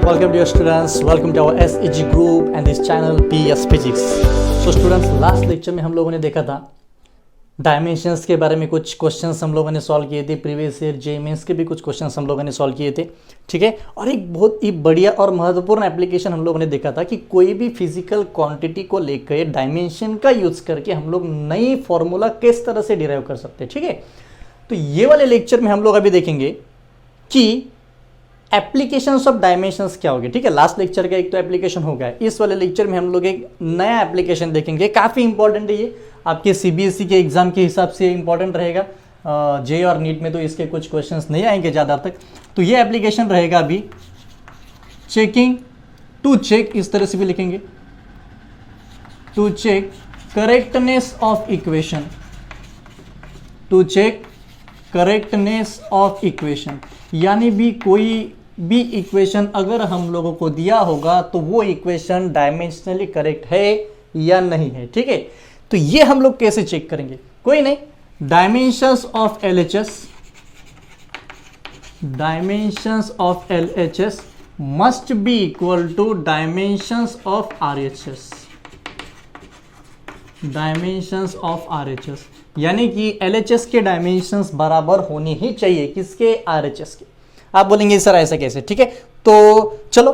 Welcome dear students, welcome to our SEG group and this channel PS Physics. So students, last lecture में हम लोगों ने देखा था डायमेंशंस के बारे में कुछ क्वेश्चंस हम लोगों ने सॉल्व किए थे, प्रीवियस ईयर जे मेंस के भी कुछ क्वेश्चंस हम लोगों ने सॉल्व किए थे, ठीक है। और एक बहुत ही बढ़िया और महत्वपूर्ण एप्लीकेशन हम लोगों ने देखा था कि कोई भी फिजिकल क्वांटिटी को लेकर डायमेंशन का यूज करके हम लोग नई फॉर्मूला किस तरह से डिराइव कर सकते हैं, ठीक है। तो ये वाले लेक्चर में हम लोग अभी देखेंगे कि एप्लीकेशंस ऑफ डायमेंशंस क्या होगी, ठीक है। लास्ट लेक्चर का एक तो एप्लीकेशन हो गया, इस वाले लेक्चर में हम लोग एक नया एप्लीकेशन देखेंगे। काफ़ी इंपॉर्टेंट है ये, आपके सीबीएसई के एग्जाम के हिसाब से इंपॉर्टेंट रहेगा। जे और नीट में तो इसके कुछ क्वेश्चंस नहीं आएंगे ज़्यादा तक। तो ये एप्लीकेशन रहेगा अभी चेकिंग टू चेक, इस तरह से भी लिखेंगे, to check correctness of equation, to check correctness of equation. यानी भी कोई भी इक्वेशन अगर हम लोगों को दिया होगा तो वो इक्वेशन डायमेंशनली करेक्ट है या नहीं है, ठीक है। तो ये हम लोग कैसे चेक करेंगे, कोई नहीं, dimensions of LHS, dimensions of LHS must be equal to dimensions of RHS, dimensions of RHS. यानी कि एलएचएस के डायमेंशंस बराबर होने ही चाहिए किसके, आरएचएस के। आप बोलेंगे सर ऐसा कैसे, ठीक है। तो चलो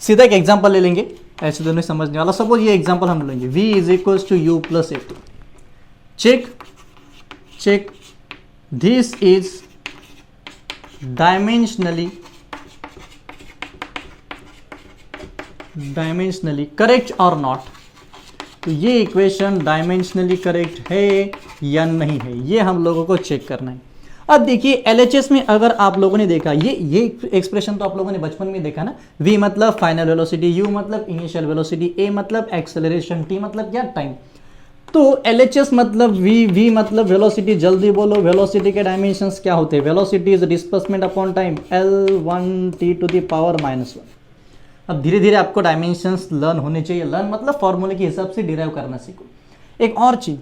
सीधा एक एग्जांपल ले लेंगे, ऐसे दोनों समझने वाला। सपोज ये एग्जांपल हम लेंगे, v is equal to u plus a2। Check this is dimensionally correct और नॉट। तो ये इक्वेशन डायमेंशनली करेक्ट है या नहीं है, ये हम लोगों को चेक करना है। अब देखिए एलएचएस में अगर आप लोगों ने देखा, ये एक्सप्रेशन तो आप लोगों ने बचपन में देखा ना, v मतलब फाइनल वेलोसिटी, u मतलब इनिशियल वेलोसिटी, a मतलब एक्सेलरेशन, t मतलब क्या, टाइम। तो एलएचएस मतलब v मतलब वेलोसिटी, जल्दी बोलो वेलोसिटी के डायमेंशंस क्या होते हैं, velocity is displacement upon time, L1t to the power -1। अब धीरे धीरे आपको डायमेंशंस लर्न होने चाहिए, लर्न मतलब फॉर्मूले के हिसाब से डिराइव करना सीखो। एक और चीज,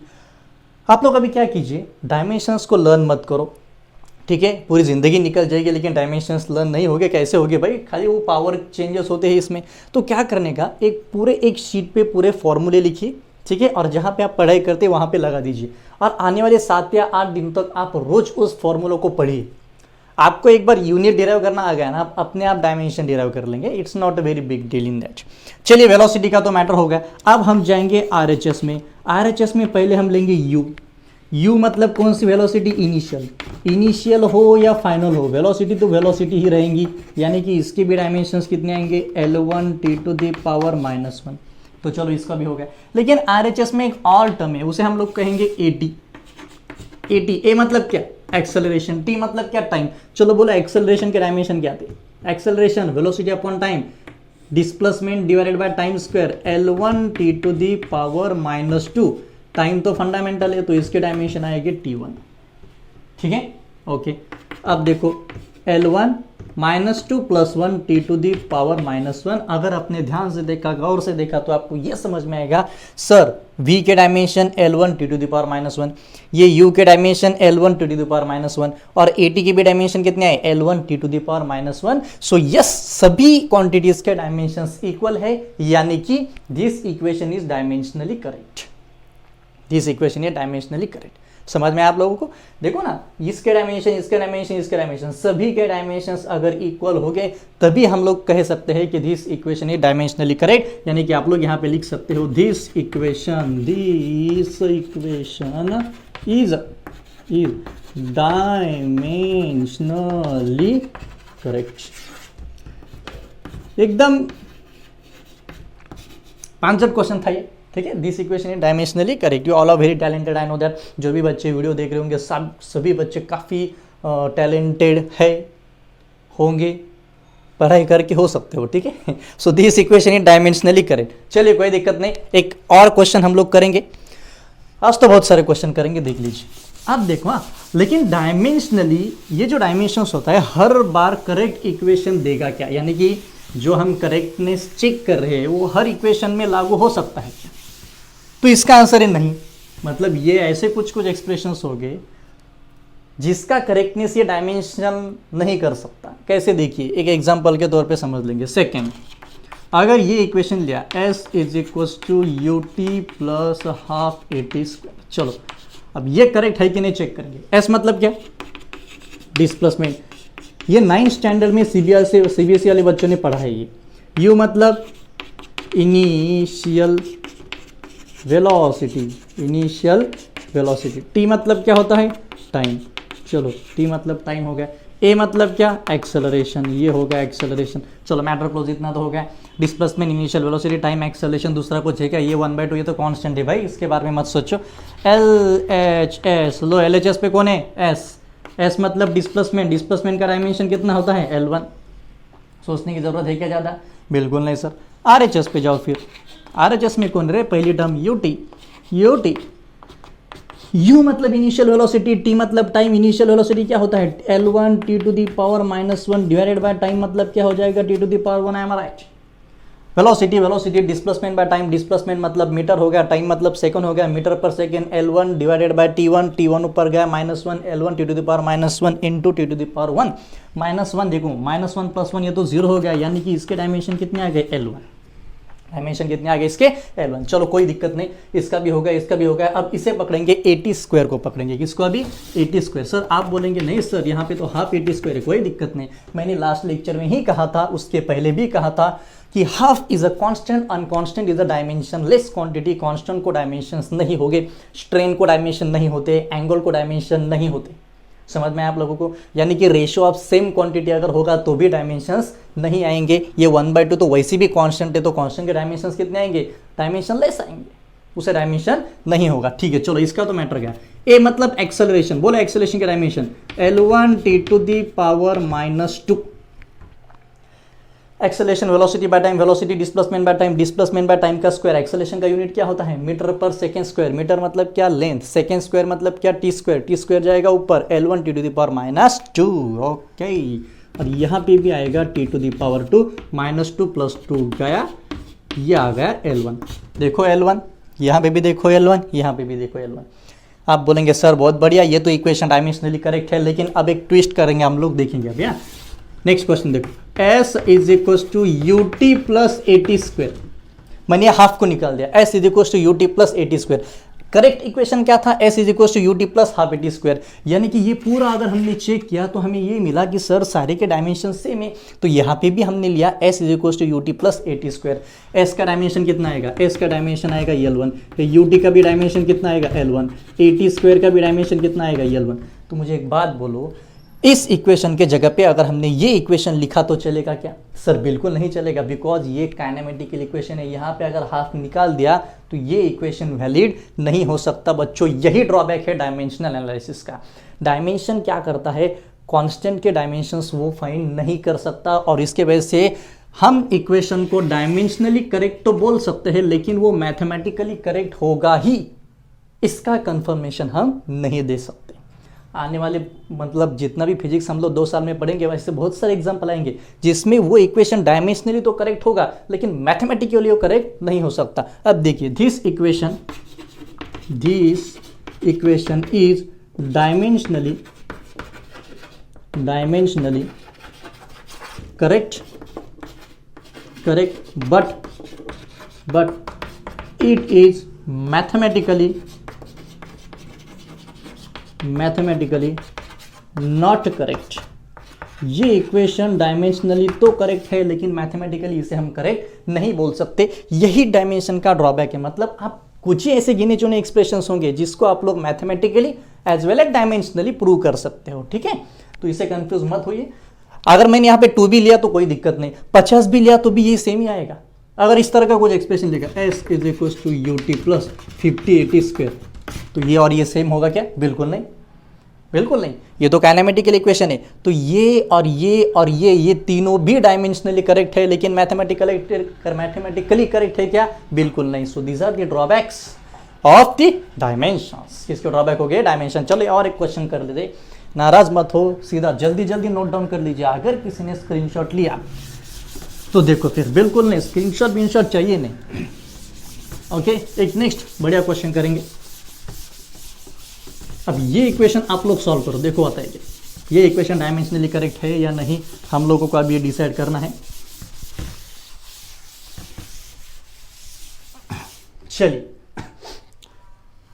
आप लोग अभी क्या कीजिए, डायमेंशंस को लर्न मत करो, ठीक है। पूरी ज़िंदगी निकल जाएगी लेकिन डायमेंशंस लर्न नहीं होगे, कैसे होगे भाई, खाली वो पावर चेंजेस होते हैं इसमें। तो क्या करने का, एक शीट पे पूरे फॉर्मूले लिखिए, ठीक है, और जहाँ पे आप पढ़ाई करते हैं वहाँ पे लगा दीजिए। और आने वाले 7 या 8 दिन तक आप रोज उस फॉर्मूलों को पढ़िए। आपको एक बार यूनिट डिराइव करना आ गया ना, आप अपने आप डायमेंशन डिराइव कर लेंगे। It's not a very big deal in that. चलिए वेलोसिटी का तो मैटर हो गया, अब हम जाएंगे आरएचएस में। आरएचएस में पहले हम लेंगे यू मतलब कौन सी वेलोसिटी, इनिशियल हो या फाइनल हो, वेलोसिटी तो वेलोसिटी ही रहेंगी। यानी कि इसके भी डायमेंशंस कितने आएंगे, L1t टू द पावर -1। तो चलो इसका भी हो गया। लेकिन आरएचएस में एक और टर्म है, उसे हम लोग कहेंगे AT। A मतलब क्या, एक्सेलरेशन, T मतलब क्या, टाइम। चलो बोलो एक्सेलरेशन के डायमेंशन क्या थे, acceleration velocity upon time, displacement divided by time square, L1t to the power -2। Time तो फंडामेंटल है तो इसके डायमेंशन आएंगे T1, ठीक है, ओके। अब देखो L1 -2 + 1 t to the power -1। अगर आपने ध्यान से देखा, गौर से देखा, तो आपको यह समझ में आएगा सर v के dimension L1 t to the power -1, ये u के dimension L1 t to the power -1, और AT के भी डायमेंशन कितने आए, L1 t to the power -1। So yes, सभी क्वांटिटीज के डायमेंशंस इक्वल है, यानी कि this equation is dimensionally correct, this equation is dimensionally correct. समझ में आप लोगों को, देखो ना, इसके डायमेंशन सभी के डायमेंशंस अगर इक्वल हो गए तभी हम लोग कह सकते हैं कि this equation is dimensionally correct. यानी कि आप लोग यहाँ पे लिख सकते हो this equation is dimensionally correct. एकदम 5 क्वेश्चन था ये, ठीक है। This equation is dimensionally correct. You all are very talented, I know that. जो भी बच्चे वीडियो देख रहे होंगे सभी बच्चे काफ़ी टैलेंटेड होंगे, पढ़ाई करके हो सकते हो, ठीक है। सो this equation is dimensionally correct. चलिए कोई दिक्कत नहीं, एक और क्वेश्चन हम लोग करेंगे। आज तो बहुत सारे क्वेश्चन करेंगे, देख लीजिए। अब देखो, हाँ, लेकिन डायमेंशनली ये जो डायमेंशंस होता है हर बार करेक्ट इक्वेशन देगा क्या, यानी कि जो हम करेक्टनेस चेक कर रहे हैं वो हर इक्वेशन में लागू हो सकता है क्या। तो इसका आंसर है नहीं। मतलब ये ऐसे कुछ एक्सप्रेशंस हो गए जिसका करेक्टनेस ये डायमेंशन नहीं कर सकता। कैसे देखिए, एक एग्जांपल के तौर पे समझ लेंगे। सेकंड, अगर ये इक्वेशन लिया s is equal to U T plus half A T square, चलो अब ये करेक्ट है कि नहीं चेक करेंगे। s मतलब क्या, डिस्प्लेसमेंट, ये 9th स्टैंडर्ड में सीबीएसई वाले बच्चों ने पढ़ा है ये। u मतलब initial velocity, initial velocity. t मतलब क्या होता है, टाइम, चलो t मतलब टाइम हो गया। a मतलब क्या, एक्सेलरेशन, ये हो गया एक्सेलरेशन। चलो मैटर क्लोज, इतना तो हो गया। Displacement, initial velocity, time, acceleration, दूसरा कुछ है क्या, ये 1/2 ये तो कांस्टेंट है भाई, इसके बारे में मत सोचो। LHS, लो LHS पे कौन है, s मतलब डिस्प्लेसमेंट, डिस्प्लेसमेंट का डायमेंशन कितना होता है, L1। सोचने की जरूरत है क्या ज़्यादा, बिल्कुल नहीं सर। RHS पे जाओ फिर, RHS में कौन रहे, पहली टर्म UT, U मतलब इनिशियल वेलोसिटी, T मतलब टाइम, इनिशियल वेलोसिटी क्या होता है, L1 T to the power -1 divided by time मतलब क्या हो जाएगा, T to the power 1, I am right. Velocity, displacement by time, displacement मतलब मीटर हो गया, टाइम मतलब सेकंड हो गया, मीटर पर second, L1 divided by T1 ऊपर गया -1, L1 T to the power -1 into T to the power 1, -1 देखो, -1 + 1 ये तो 0 हो गया, यानी कि इसके डायमेंशन कितने आ गए, L1। डायमेंशन कितने आ गए इसके, L1। चलो कोई दिक्कत नहीं, इसका भी हो गया, इसका भी हो गया। अब इसे पकड़ेंगे, AT स्क्वायर को पकड़ेंगे, किसको, अभी AT स्क्वायर। सर आप बोलेंगे नहीं सर यहाँ पे तो हाफ AT स्क्वायर है, कोई दिक्कत नहीं। मैंने लास्ट लेक्चर में ही कहा था, उसके पहले भी कहा था कि half is a constant, unconstant is a dimension less quantity. Constant को डायमेंशंस नहीं होंगे, स्ट्रेन को डायमेंशन नहीं होते, एंगल को डायमेंशन नहीं होते। समझ में आप लोगों को, यानी कि रेशियो ऑफ सेम क्वांटिटी अगर होगा तो भी डायमेंशंस नहीं आएंगे। ये 1/2 तो वैसे भी कांस्टेंट है, तो कांस्टेंट के डायमेंशंस कितने आएंगे, डायमेंशन लेस आएंगे, उसे डायमेंशन नहीं होगा। ठीक है, चलो इसका तो मैटर गया। ए मतलब एक्सेलरेशन, बोलो एक्सेलरेशन के dimension L1 T to the power -2। Acceleration velocity by time, velocity displacement by time, displacement by time का स्क्वायर। एक्सेलरेशन का यूनिट क्या होता है, मीटर पर सेकंड स्क्वायर। मीटर मतलब क्या, लेंथ। सेकंड स्क्वायर मतलब क्या, टी स्क्वायर। टी स्क्वायर जाएगा ऊपर, L1 T to the power -2। Okay, और यहाँ पे भी आएगा T टू द पावर 2, -2 + 2 गया, ये आ गया L1। देखो L1, यहाँ पे भी देखो L1, यहाँ पे भी देखो L1। आप बोलेंगे सर बहुत बढ़िया, ये तो इक्वेशन डायमेंशनली करेक्ट है, लेकिन अब एक ट्विस्ट करेंगे हम लोग, देखेंगे अब। यहाँ नेक्स्ट क्वेश्चन देखो, s is equal to ut plus AT square. मैंने हाफ को निकाल दिया, s is equal to ut plus AT square. Correct equation क्या था, s is equal to ut plus half AT square. यानी कि ये पूरा अगर हमने चेक किया तो हमें ये मिला कि सर सारे के डायमेंशन सेम है, तो यहाँ पे भी हमने लिया s is equal to ut plus AT square. s का डायमेंशन कितना आएगा, s का डायमेंशन आएगा L1, ut का भी डायमेंशन कितना आएगा L1, AT स्क्वायर का भी डायमेंशन कितना आएगा L1। तो मुझे एक बात बोलो, इस इक्वेशन के जगह पे अगर हमने ये इक्वेशन लिखा तो चलेगा क्या, सर बिल्कुल नहीं चलेगा, बिकॉज ये काइनेमेटिकल इक्वेशन है। यहाँ पे अगर हाफ निकाल दिया तो ये इक्वेशन वैलिड नहीं हो सकता बच्चों। यही ड्रॉबैक है डायमेंशनल एनालिसिस का। डायमेंशन क्या करता है, कांस्टेंट के डायमेंशंस वो फाइंड नहीं कर सकता, और इसके वजह से हम इक्वेशन को डायमेंशनली करेक्ट तो बोल सकते हैं, लेकिन वो मैथमेटिकली करेक्ट होगा ही, इसका कंफर्मेशन हम नहीं दे सकते। आने वाले मतलब जितना भी फिजिक्स हम लोग 2 साल में पढ़ेंगे, वैसे बहुत सारे एग्जाम्पल आएंगे जिसमें वो इक्वेशन डायमेंशनली तो करेक्ट होगा, लेकिन मैथमेटिकली वो करेक्ट नहीं हो सकता। अब देखिए, this equation is dimensionally correct, but it is mathematically not correct. ये इक्वेशन डायमेंशनली तो करेक्ट है, लेकिन मैथमेटिकली इसे हम करेक्ट नहीं बोल सकते। यही डायमेंशन का ड्रॉबैक है। मतलब आप कुछ ही ऐसे गिने चुने एक्सप्रेशंस होंगे जिसको आप लोग mathematically as well as dimensionally prove कर सकते हो, ठीक है। तो इसे कंफ्यूज मत होइए। अगर मैंने यहाँ पे 2 भी लिया तो कोई दिक्कत नहीं, 50 भी लिया तो भी ये सेम ही आएगा। अगर इस तरह का कुछ एक्सप्रेशन लिखा, s is equal to ut plus 50 AT square, तो ये और ये सेम होगा क्या, बिल्कुल नहीं, बिल्कुल नहीं। ये तो काइनेमेटिकल इक्वेशन है, तो ये और ये तीनों भी डायमेंशनली करेक्ट है, लेकिन मैथमेटिकली करेक्ट है क्या, बिल्कुल नहीं। So these are the drawbacks of the dimensions. किसके ड्रॉबैक हो गए, डायमेंशन। चलो और एक क्वेश्चन कर लेते, नाराज मत हो, सीधा जल्दी नोट डाउन कर लीजिए। अगर किसी ने स्क्रीनशॉट लिया तो देखो, फिर बिल्कुल नहीं, स्क्रीनशॉट चाहिए नहीं। ओके, एक नेक्स्ट बढ़िया क्वेश्चन करेंगे। अब ये इक्वेशन आप लोग सॉल्व करो, देखो आता है ये इक्वेशन डायमेंशनली करेक्ट है या नहीं, हम लोगों को अब ये डिसाइड करना है। चलिए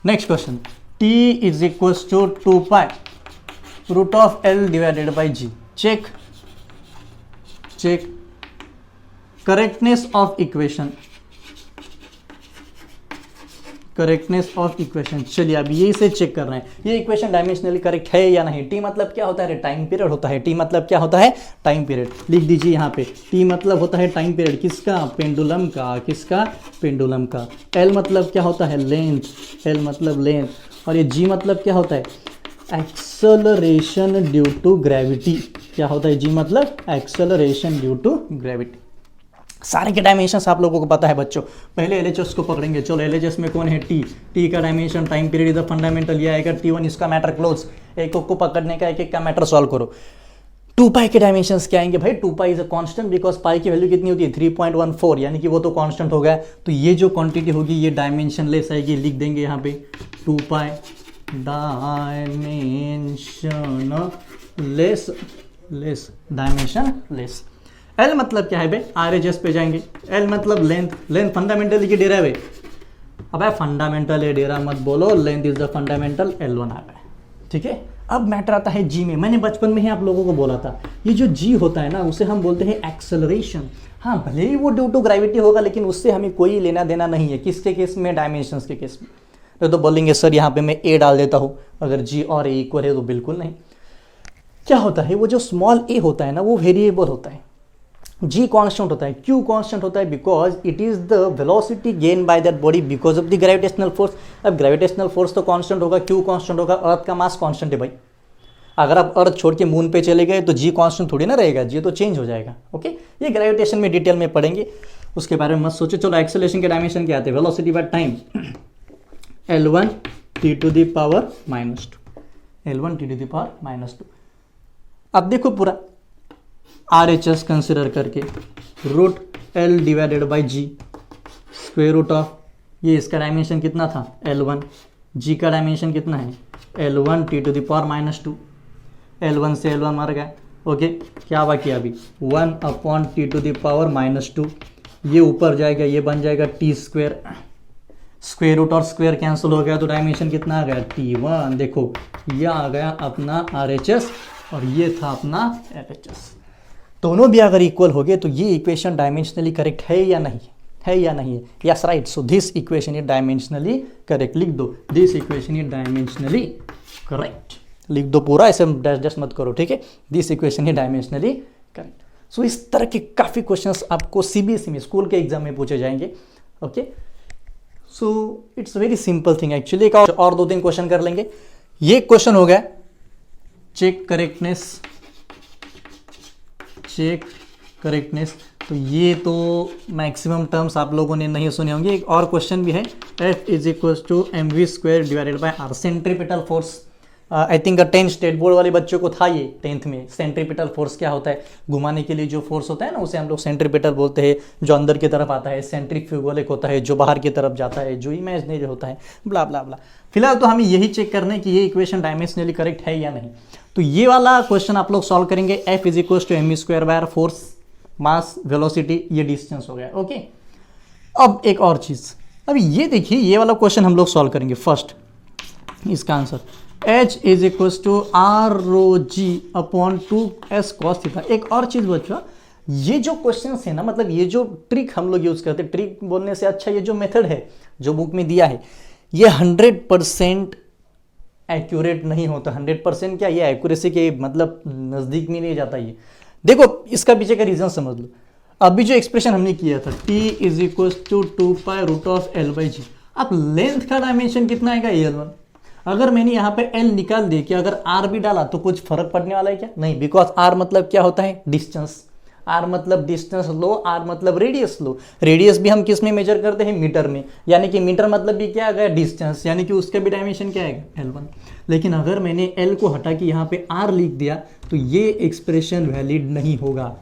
next question, t is equal to 2 pi root of l divided by g। Check correctness of equation, correctness of equation. चलिए अब ये से चेक कर रहे हैं ये इक्वेशन डायमेंशनली करेक्ट है या नहीं। टी मतलब क्या होता है, टाइम पीरियड होता है। टी मतलब क्या होता है, टाइम पीरियड। लिख दीजिए यहाँ पे, टी मतलब होता है टाइम पीरियड, किसका, पेंडुलम का, किसका, पेंडुलम का। एल मतलब क्या होता है, लेंथ, एल मतलब लेंथ। और ये जी मतलब क्या होता है, एक्सेलरेशन ड्यू टू ग्रेविटी। क्या होता है, जी मतलब एक्सेलरेशन ड्यू टू ग्रेविटी। सारे के डायमेंशंस आप लोगों को पता है बच्चों। पहले एलएचएस को पकड़ेंगे। चलो एलएचएस में कौन है, टी। टी का dimension, time period is the fundamental, ये आएगा T1, इसका मैटर क्लोज। एक को पकड़ने का, एक का मैटर सॉल्व करो। 2 पाई के डायमेंशंस क्या आएंगे भाई, 2 pi is a constant because pi की वैल्यू कितनी होती है, 3.14, यानी कि वो तो कांस्टेंट हो गया। तो ये जो क्वांटिटी होगी ये डायमेंशन लेस आएगी। लिख देंगे यहाँ पे 2 pi dimension less, dimension less. L मतलब क्या है बे, आरएचएस पे जाएंगे। एल मतलब लेंथ, लेंथ फंडामेंटल की डेरा है। अब फंडामेंटल है डेरा मत बोलो, length is the fundamental, L1 आ गया। ठीक है, अब मैटर आता है जी में। मैंने बचपन में ही आप लोगों को बोला था, ये जो जी होता है ना उसे हम बोलते हैं एक्सेलरेशन। हाँ भले ही वो ड्यू टू ग्रेविटी होगा लेकिन उससे हमें कोई लेना देना नहीं है। किसके केस में, डायमेंशंस के केस में। तो बोलेंगे सर यहाँ पे मैं ए डाल देता हूँ, अगर जी और ए इक्वल है तो बिल्कुल नहीं। क्या होता है, वो जो स्मॉल ए होता है ना वो वेरिएबल होता है, जी कांस्टेंट होता है। क्यों कांस्टेंट होता है, because it is the velocity gain by that body because of the gravitational force. अब ग्रेविटेशनल फोर्स तो कांस्टेंट होगा, क्यों कांस्टेंट होगा, अर्थ का मास कांस्टेंट है भाई। अगर आप अर्थ छोड़ के मून पे चले गए तो जी कांस्टेंट थोड़ी ना रहेगा, जी तो चेंज हो जाएगा। ओके, ये ग्रेविटेशन में डिटेल में पढ़ेंगे, उसके बारे में मत सोचो। चलो एक्सेलरेशन के डायमेंशन क्या आते हैं, velocity by time, L1 t to the power -2, L1 t to the power -2। अब देखो पूरा RHS कंसिडर करके, root L divided by G, square root of, ये इसका डायमेंशन कितना था, L1, जी का डायमेंशन कितना है, L1 t to the power -2। L1 से L1 मर गया। ओके, क्या बाकी अभी, 1/t टू द पावर -2, ये ऊपर जाएगा, ये बन जाएगा t स्क्वायर, स्क्वायर रूट और स्क्वायर कैंसिल हो गया तो डायमेंशन कितना आ गया, T1। देखो ये आ गया अपना RHS और ये था अपना LHS। दोनों भी अगर इक्वल हो गए तो ये इक्वेशन डायमेंशनली करेक्ट है या नहीं है, या नहीं है, yes right. So this equation is dimensionally correct. लिख दो, this equation is dimensionally correct. लिख दो पूरा, ऐसे डैश डैश मत करो, ठीक है। This equation is dimensionally correct. So इस तरह के काफ़ी क्वेश्चंस आपको सीबीएसई में, स्कूल के एग्जाम में पूछे जाएंगे। Okay, so it's very simple thing actually. एक और 2-3 क्वेश्चन कर लेंगे। ये क्वेश्चन हो गया चेक करेक्टनेस, तो ये तो मैक्सिमम टर्म्स आप लोगों ने नहीं सुने होंगे। एक और क्वेश्चन भी है, F is equal to mv² divided by r, centripetal force. I think 10 state board वाले बच्चों को था ये 10th में। सेंट्रीपिटल फोर्स क्या होता है, घुमाने के लिए जो फोर्स होता है ना उसे हम लोग सेंट्रीपिटल बोलते हैं। जो अंदर की तरफ आता है सेंट्रीफ्यूगल होता है, जो बाहर की तरफ जाता है जो इमेजिनरी होता है, ब्ला ब्ला ब्ला। फिलहाल तो हमें यही चेक करना है कि ये इक्वेशन डायमेंशनली करेक्ट है या नहीं। तो ये वाला क्वेश्चन आप लोग सॉल्व करेंगे। F is equal to mv² by r, force, mass, velocity, ये डिस्टेंस हो गया। ओके, अब एक और चीज़, अब ये देखिए ये वाला क्वेश्चन हम लोग सॉल्व करेंगे। फर्स्ट इसका answer H is equal to r(g)/2s cos theta. एक और चीज़ बच्चों, ये जो क्वेश्चन है ना, मतलब ये जो ट्रिक हम लोग यूज़ करते हैं, ट्रिक बोलने से अच्छा ये जो मेथड है जो बुक में दिया है, ये 100% एक्यूरेट नहीं होता। 100% क्या, ये एक्यूरेसी के मतलब नज़दीक में नहीं जाता ये। देखो इसका पीछे का रीज़न समझ लो। अभी जो एक्सप्रेशन हमने किया था, t is equal to 2 pi root of L/g, अब लेंथ का डायमेंशन कितना आएगा, L1। अगर मैंने यहाँ पे L निकाल दिया कि अगर R भी डाला तो कुछ फर्क पड़ने वाला है क्या, नहीं, बिकॉज R मतलब क्या होता है, डिस्टेंस। R मतलब डिस्टेंस लो, R मतलब रेडियस लो। रेडियस भी हम किस में मेजर करते हैं, मीटर में, यानी कि मीटर मतलब भी क्या आ गया, डिस्टेंस, यानी कि उसका भी डायमेंशन क्या आएगा, L1। लेकिन अगर मैंने L को हटा के यहाँ पे R लिख दिया तो ये एक्सप्रेशन वैलिड नहीं होगा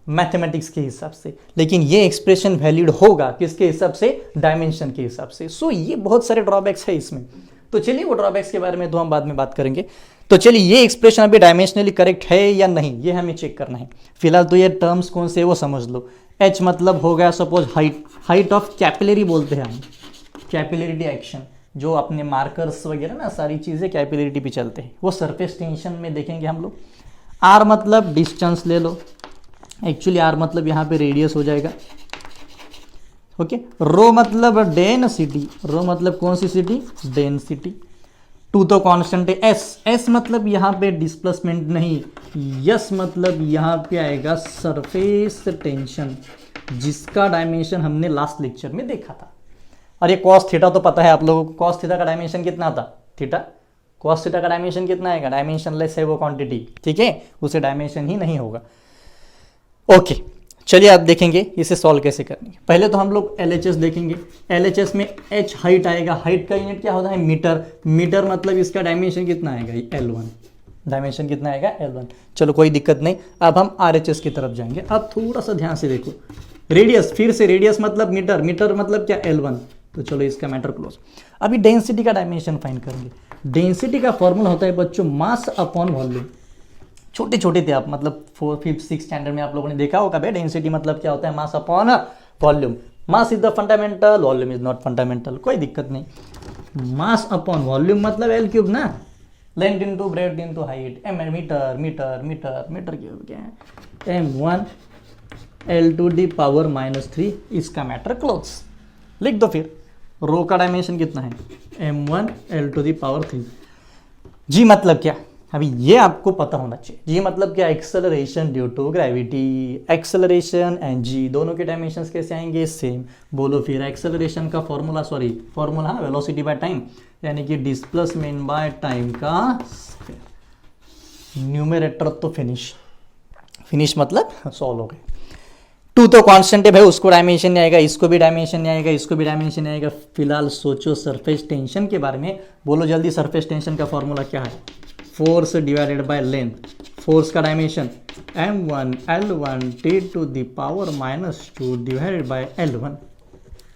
मैथमेटिक्स के हिसाब से, लेकिन ये एक्सप्रेशन वैलिड होगा किसके हिसाब से, डायमेंशन के हिसाब से। सो ये बहुत सारे ड्रॉबैक्स है इसमें। तो चलिए वो ड्रॉबैक्स के बारे में तो हम बाद में बात करेंगे। तो चलिए ये एक्सप्रेशन अभी डायमेंशनली करेक्ट है या नहीं, ये हमें चेक करना है। फिलहाल तो ये टर्म्स कौन से वो समझ लो। एच मतलब हो गया suppose height, height of capillary बोलते हैं हम, कैपिलरिटी एक्शन, जो अपने मार्कर्स वगैरह ना सारी चीज़ें कैपिलरिटी पे चलते हैं, वो सरफेस टेंशन में देखेंगे हम लोग। आर मतलब डिस्टेंस ले लो, एक्चुअली आर मतलब यहाँ पे रेडियस हो जाएगा, ओके। रो मतलब डेंसिटी, रो मतलब कौन सी सिटी, डेंसिटी। टू तो कांस्टेंट है। एस, एस मतलब यहाँ पे डिस्प्लेसमेंट नहीं, यस मतलब यहाँ पे आएगा सरफेस टेंशन, जिसका डायमेंशन हमने लास्ट लेक्चर में देखा था। और ये कॉस थीटा तो पता है आप लोगों को, कॉस थीटा का डायमेंशन कितना था, थीटा, कॉस थीटा का डायमेंशन कितना आएगा, डायमेंशन लेस है वो क्वांटिटी, ठीक है, उसे डायमेंशन ही नहीं होगा। ओके चलिए आप देखेंगे इसे सॉल्व कैसे करनी है। पहले तो हम लोग LHS देखेंगे। LHS में H हाइट आएगा, हाइट का यूनिट क्या होता है, मीटर, मीटर मतलब इसका डायमेंशन कितना आएगा, L1, डायमेंशन कितना आएगा L1। चलो कोई दिक्कत नहीं, अब हम RHS की तरफ जाएंगे। अब थोड़ा सा ध्यान से देखो, रेडियस, फिर से रेडियस मतलब मीटर, मीटर मतलब क्या L1, तो चलो इसका मैटर क्लोज। अभी डेंसिटी का डायमेंशन फाइंड करेंगे। डेंसिटी का फॉर्मूला होता है बच्चों मास अपॉन वॉल्यूम। छोटे छोटे थे आप, मतलब 4th 5th 6th स्टैंडर्ड में आप लोगों ने देखा होगा भाई डेंसिटी मतलब क्या होता है, mass upon volume. Mass is the fundamental, volume is not fundamental, कोई दिक्कत नहीं। मास अपॉन वॉल्यूम मतलब L क्यूब ना, length into breadth into height, metre metre metre metre cube क्या है, M1 L to the power -3, इसका matter close. लिख दो फिर, रो का डायमेंशन कितना है, M1 L to the power 3। जी मतलब क्या, अभी ये आपको पता होना चाहिए। जी मतलब क्या, acceleration due to gravity, acceleration and g दोनों के डायमेंशंस कैसे आएंगे, सेम। बोलो फिर, एक्सेलरेशन का formula, sorry formula velocity by time, यानी कि डिस्प्लेसमेंट बाय टाइम का न्यूमरेटर तो फिनिश, फिनिश मतलब सॉल्व हो गए। टू तो कांस्टेंट है भाई, उसको डायमेंशन नहीं आएगा, इसको भी डायमेंशन नहीं आएगा, इसको भी डायमेंशन नहीं आएगा। फिलहाल सोचो सरफेस टेंशन के बारे में, बोलो जल्दी, सरफेस टेंशन का फॉर्मूला क्या है, force divided by length. Force का dimension M1 L1 T to the power -2 divided by L1।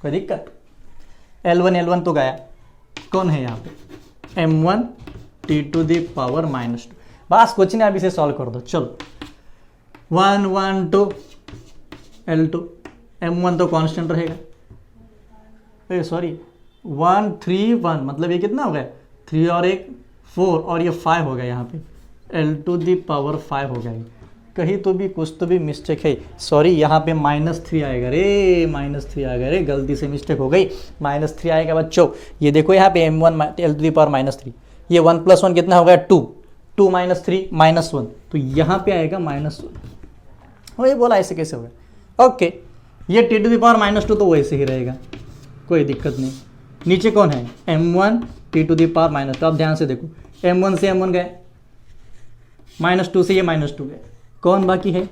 कोई दिक्कत, L1 तो गया, कौन है यहाँ पे, M1 T to the power -2। बस कुछ नहीं, अब इसे सॉल्व कर दो। चलो 1 1 2 L2, M1 तो कांस्टेंट रहेगा, सॉरी 1 3 1 मतलब ये कितना हो गया, 3 और 1 4 और ये 5 हो गया, यहाँ पे L टू दी पावर 5 हो गया। कहीं तो भी कुछ तो भी मिस्टेक है, सॉरी यहाँ पे -3 आएगा रे, -3 आएगा रे, गलती से मिस्टेक हो गई, -3 आएगा बच्चों। ये देखो यहाँ पे M1 L to the power -3, ये 1 + 1 कितना हो गया 2, 2 - 3 -1, तो यहाँ पे आएगा -1। वही बोला ऐसे कैसे हो गया, ओके। ये T टू दी पावर -2 तो वैसे ही रहेगा, कोई दिक्कत नहीं। नीचे कौन है, M1 T to the power -2। आप ध्यान से देखो, M1 से M1 गए, -2 से ये -2 गए, कौन बाकी है,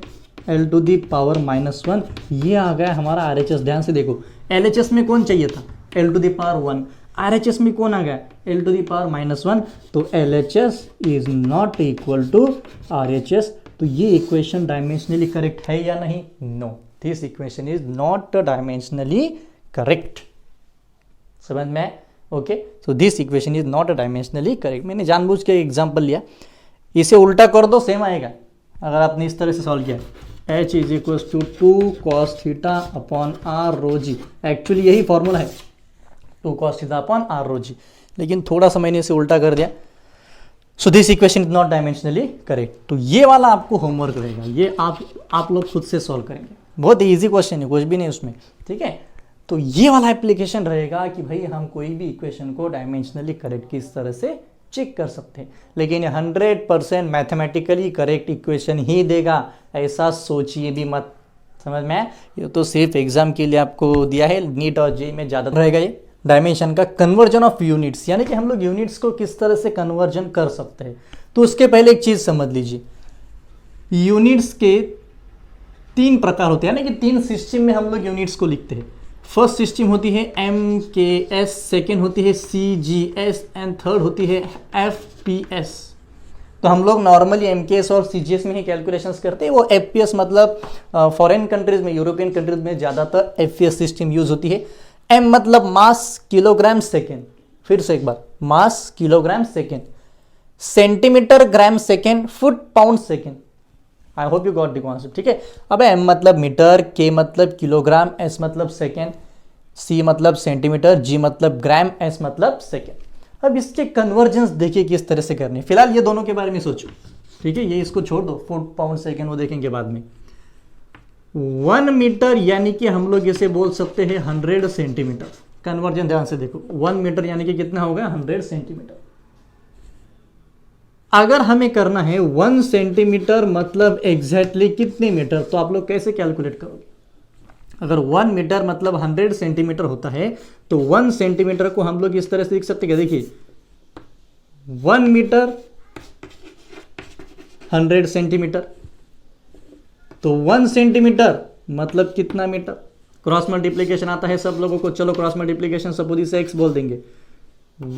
L टू दी पावर -1, ये आ गया हमारा RHS। ध्यान से देखो, LHS में कौन चाहिए था, L to the power 1, RHS में कौन आ गया, L टू दी पावर -1, तो LHS is not equal to RHS। तो ये इक्वेशन डायमेंशनली करेक्ट है या नहीं, no, this equation is not dimensionally correct. समझ में, okay. So this equation is not dimensionally correct. मैंने जानबूझ के एग्जांपल लिया, इसे उल्टा कर दो सेम आएगा अगर आपने इस तरह से सॉल्व किया। H is equal to 2 cos theta upon R rho g, actually यही फॉर्मूला है 2 cos theta upon R rho g, लेकिन थोड़ा सा मैंने इसे उल्टा कर दिया। So this equation is not dimensionally correct. तो ये वाला आपको होमवर्क रहेगा, ये आप लोग खुद से सॉल्व करेंगे, बहुत ईजी क्वेश्चन है, कुछ भी नहीं उसमें, ठीक है। तो ये वाला एप्लीकेशन रहेगा कि भाई हम कोई भी इक्वेशन को डायमेंशनली करेक्ट किस तरह से चेक कर सकते हैं, लेकिन 100% मैथमेटिकली करेक्ट इक्वेशन ही देगा, ऐसा सोचिए भी मत। समझ में आया, ये तो सिर्फ एग्जाम के लिए आपको दिया है, नीट और जेईई में ज़्यादा रहेगा ये डायमेंशन का कन्वर्जन ऑफ यूनिट्स, यानी कि हम लोग यूनिट्स को किस तरह से कन्वर्जन कर सकते हैं। तो उसके पहले एक चीज़ समझ लीजिए, यूनिट्स के 3 प्रकार होते हैं, यानी कि 3 सिस्टम में हम लोग यूनिट्स को लिखते हैं। फर्स्ट सिस्टम होती है MKS, सेकेंड होती है CGS एंड थर्ड होती है FPS। तो हम लोग नॉर्मली MKS और CGS में ही कैलकुलेशंस करते हैं, वो FPS मतलब फॉरेन कंट्रीज में, यूरोपियन कंट्रीज में ज़्यादातर FPS सिस्टम यूज होती है। M मतलब मास किलोग्राम सेकेंड, फिर से एक बार, mass kilogram second. Centimetre gram second, foot pound second. I hope you got the concept, ठीक है। अब एम मतलब मीटर, के मतलब किलोग्राम, एस मतलब सेकेंड, सी मतलब सेंटीमीटर, जी मतलब ग्राम, एस मतलब सेकेंड। अब इसके कन्वर्जेंस देखिए किस तरह से करनी है। फिलहाल ये दोनों के बारे में सोचो, ठीक है, ये इसको छोड़ दो, फुट पाउंड सेकेंड वो देखेंगे बाद में। 1 मीटर यानी कि हम लोग इसे बोल सकते हैं 100 सेंटीमीटर। कन्वर्जन ध्यान से देखो, 1 मीटर यानी कि कितना होगा 100 सेंटीमीटर। अगर हमें करना है 1 सेंटीमीटर मतलब एग्जैक्टली कितने मीटर, तो आप लोग कैसे कैलकुलेट करोगे? अगर 1 मीटर मतलब 100 सेंटीमीटर होता है तो 1 सेंटीमीटर को हम लोग इस तरह से लिख सकते हैं, देखिए 1 मीटर 100 सेंटीमीटर, तो 1 सेंटीमीटर मतलब कितना मीटर। क्रॉस मल्टीप्लीकेशन आता है सब लोगों को, चलो क्रॉस मल्टीप्लीकेशन सपोज से x बोल देंगे।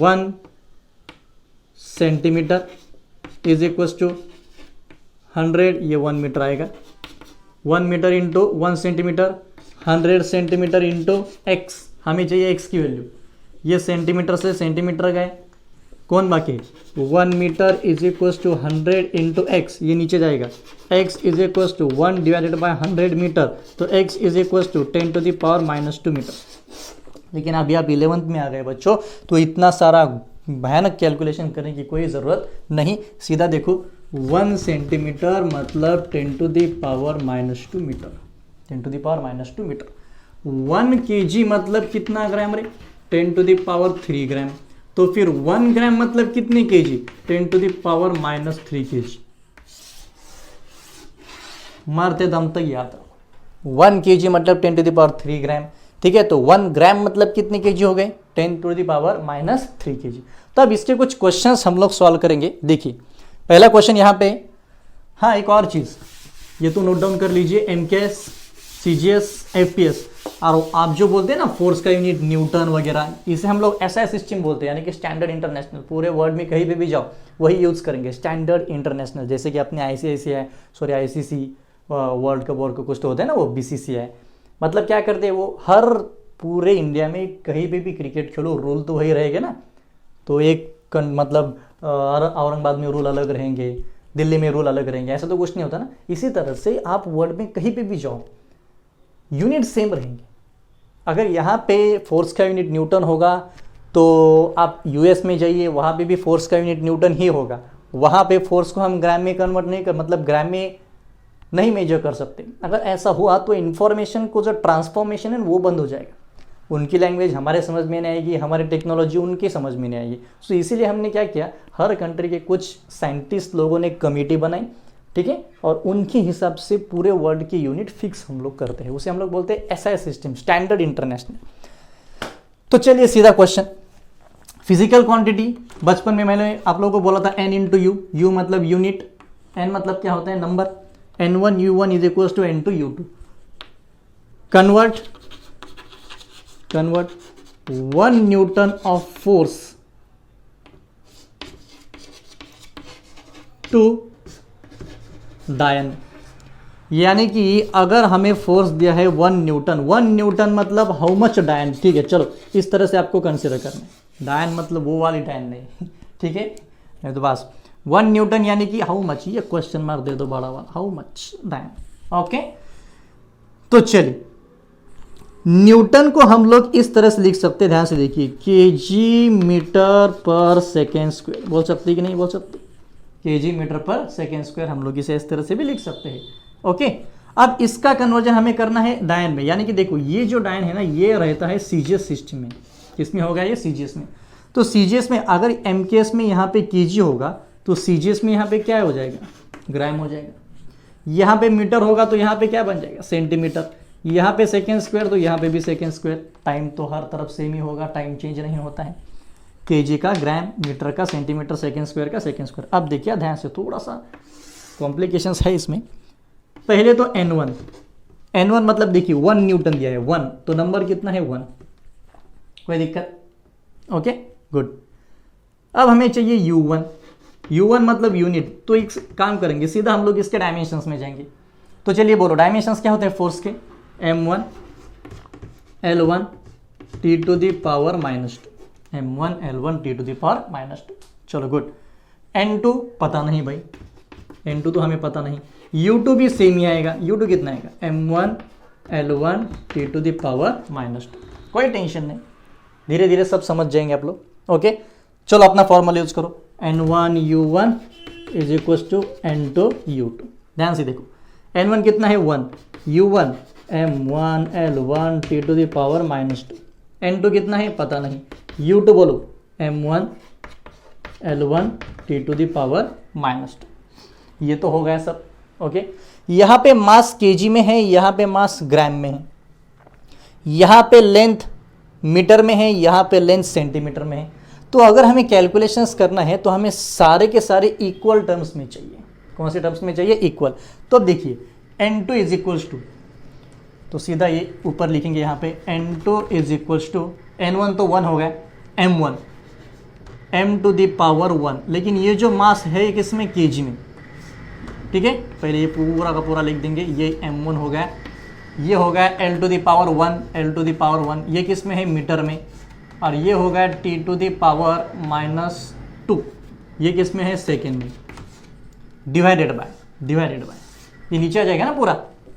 1 सेंटीमीटर इज इक्वल टू 100, ये 1 मीटर आएगा। 1 metre into 1 centimetre, 100 centimetre into x, हमें चाहिए x की वैल्यू। ये सेंटीमीटर से सेंटीमीटर गए, कौन बाकी? 1 metre is equal to 100 into x, ये नीचे जाएगा। x is equal to 1 divided by 100 metre, तो x is equal to 10 to the power -2 metre. लेकिन अभी आप 11th में आ गए बच्चों, तो इतना सारा भयानक कैलकुलेशन करने की कोई ज़रूरत नहीं। सीधा देखो 1 सेंटीमीटर मतलब 10 to the power -2 metre, 10 to the power -2 metre. 1 kg मतलब कितना ग्राम रे? 10 टू द पावर 3 ग्राम। तो फिर 1 ग्राम मतलब कितने kg? 10 to the power -3 kg. मारते दम तक याद रखो, 1 kg मतलब 10 टू द पावर 3 ग्राम, ठीक है। तो 1 ग्राम मतलब कितने केजी हो गए? 10 टू द पावर -3 केजी। तो अब इसके कुछ क्वेश्चंस हम लोग सॉल्व करेंगे। देखिए पहला क्वेश्चन यहाँ पे, हाँ एक और चीज़ ये तो नोट डाउन कर लीजिए, एमकेएस, सीजीएस, एफपीएस, और आप जो बोलते हैं ना फोर्स का यूनिट न्यूटन वगैरह, इसे हम लोग एसआई सिस्टम बोलते हैं, यानी कि स्टैंडर्ड इंटरनेशनल। पूरे वर्ल्ड में कहीं पे भी जाओ वही यूज़ करेंगे, स्टैंडर्ड इंटरनेशनल। जैसे कि अपने आईसीसी वर्ल्ड कप और कुछ तो होता है ना, वो बीसीसीआई। मतलब क्या करते हैं वो, हर पूरे इंडिया में कहीं पे भी क्रिकेट खेलो रूल तो वही रहेगा ना। तो एक मतलब औरंगाबाद में रूल अलग रहेंगे, दिल्ली में रूल अलग रहेंगे, ऐसा तो कुछ नहीं होता ना। इसी तरह से आप वर्ल्ड में कहीं पे भी जाओ यूनिट सेम रहेंगे। अगर यहाँ पे फोर्स का यूनिट न्यूटन होगा तो आप यूएस में जाइए, वहाँ पे भी फोर्स का यूनिट न्यूटन ही होगा। वहाँ पे फोर्स को हम ग्राम में कन्वर्ट नहीं कर, मतलब ग्राम में नहीं मेजर कर सकते। अगर ऐसा हुआ तो इन्फॉर्मेशन को जो ट्रांसफॉर्मेशन है वो बंद हो जाएगा। उनकी लैंग्वेज हमारे समझ में नहीं आएगी, हमारी टेक्नोलॉजी उनकी समझ में नहीं आएगी। सो इसीलिए हमने क्या किया, हर कंट्री के कुछ साइंटिस्ट लोगों ने कमेटी बनाई, ठीक है, और उनके हिसाब से पूरे वर्ल्ड की यूनिट फिक्स हम लोग करते हैं। उसे हम लोग बोलते हैं एसआई सिस्टम, स्टैंडर्ड इंटरनेशनल। तो चलिए सीधा क्वेश्चन, फिजिकल क्वांटिटी। बचपन में मैंने आप लोगों को बोला था n इंटू यू, यू मतलब यूनिट, n मतलब क्या होता है number, n1 u1 is equal to n2 u2। Convert 1 newton of force to dyne, यानी कि अगर हमें फोर्स दिया है 1 न्यूटन, 1 न्यूटन मतलब हाउ मच डायन, ठीक है। चलो इस तरह से आपको कंसिडर करना है, डायन मतलब वो वाली डायन नहीं, ठीक है। नहीं तो बस 1 न्यूटन यानी कि हाउ मच, ये क्वेश्चन मार्क दे दो बड़ा वाला, हाउ मच डायन, ओके। तो चलिए न्यूटन को हम लोग इस तरह से लिख सकते हैं, ध्यान से देखिए, केजी मीटर पर सेकेंड स्क्वायर। बोल सकते कि नहीं बोल सकते? केजी मीटर पर सेकेंड स्क्वायर हम लोग इसे इस तरह से भी लिख सकते हैं, ओके। अब इसका कन्वर्जन हमें करना है डायन में, यानी कि देखो ये जो डायन है ना, ये रहता है सीजीएस सिस्टम में। किसमें होगा ये? सीजीएस में। तो सीजीएस में अगर एमकेएस में यहाँ पे केजी होगा तो सीजीएस में यहाँ पे क्या हो जाएगा? ग्राम हो जाएगा। यहाँ पे मीटर होगा तो यहाँ पे क्या बन जाएगा? सेंटीमीटर। यहाँ पे सेकेंड स्क्वायर तो यहाँ पे भी सेकेंड स्क्वायर। टाइम तो हर तरफ सेम ही होगा, टाइम चेंज नहीं होता है। केजी का ग्राम, मीटर का सेंटीमीटर, सेकेंड स्क्वायर का सेकेंड स्क्वायर। अब देखिए ध्यान से, थोड़ा सा कॉम्प्लिकेशंस है इसमें। पहले तो n1 मतलब देखिए 1 न्यूटन दिया है, 1 तो नंबर कितना है? 1। कोई दिक्कत? Okay good. अब हमें चाहिए u1 मतलब यूनिट। तो एक काम करेंगे, सीधा हम लोग इसके डायमेंशंस में जाएंगे। तो चलिए बोलो डायमेंशंस क्या होते हैं फोर्स के? m1 L1 T to the power -2, m1 L1 T to the power -2। चलो गुड। N2 पता नहीं भाई, N2 तो हमें पता नहीं। U2 भी सेम ही आएगा। U2 कितना आएगा? M1 L1 T to the power -2। कोई टेंशन नहीं, धीरे धीरे सब समझ जाएंगे आप लोग। ओके, चलो अपना फॉर्मूला यूज करो। N1 U1 is equal to N2 U2। ध्यान से देखो, N1 कितना है? 1, U1 M1 L1 T to the power -2। N2 कितना है? पता नहीं। U2 बोलो M1 L1 T to the power -2। ये तो हो गया सब। ओके, यहाँ पे मास केजी में है, यहाँ पे मास ग्राम में है, यहाँ पे लेंथ मीटर में है, यहाँ पे लेंथ सेंटीमीटर में है। तो अगर हमें कैलकुलेशंस करना है तो हमें सारे के सारे इक्वल टर्म्स में चाहिए। कौन से टर्म्स में चाहिए? इक्वल। तो अब देखिए N2 इज इक्वल्स टू, तो सीधा ये ऊपर लिखेंगे यहाँ पे N2 is equals to, N1 तो 1 हो गया, M1 M to the power 1। लेकिन ये जो मास है ये किसमें? केजी में। ठीक है, पहले ये पूरा का पूरा लिख देंगे। ये M1 हो गया, ये हो गया L to the power 1, L to the power 1, ये किस में है? मीटर में। और ये हो गया T टू द पावर -2, ये किस में है? सेकेंड में। डिवाइडेड बाय ये नीचे आ जाएगा ना पूरा,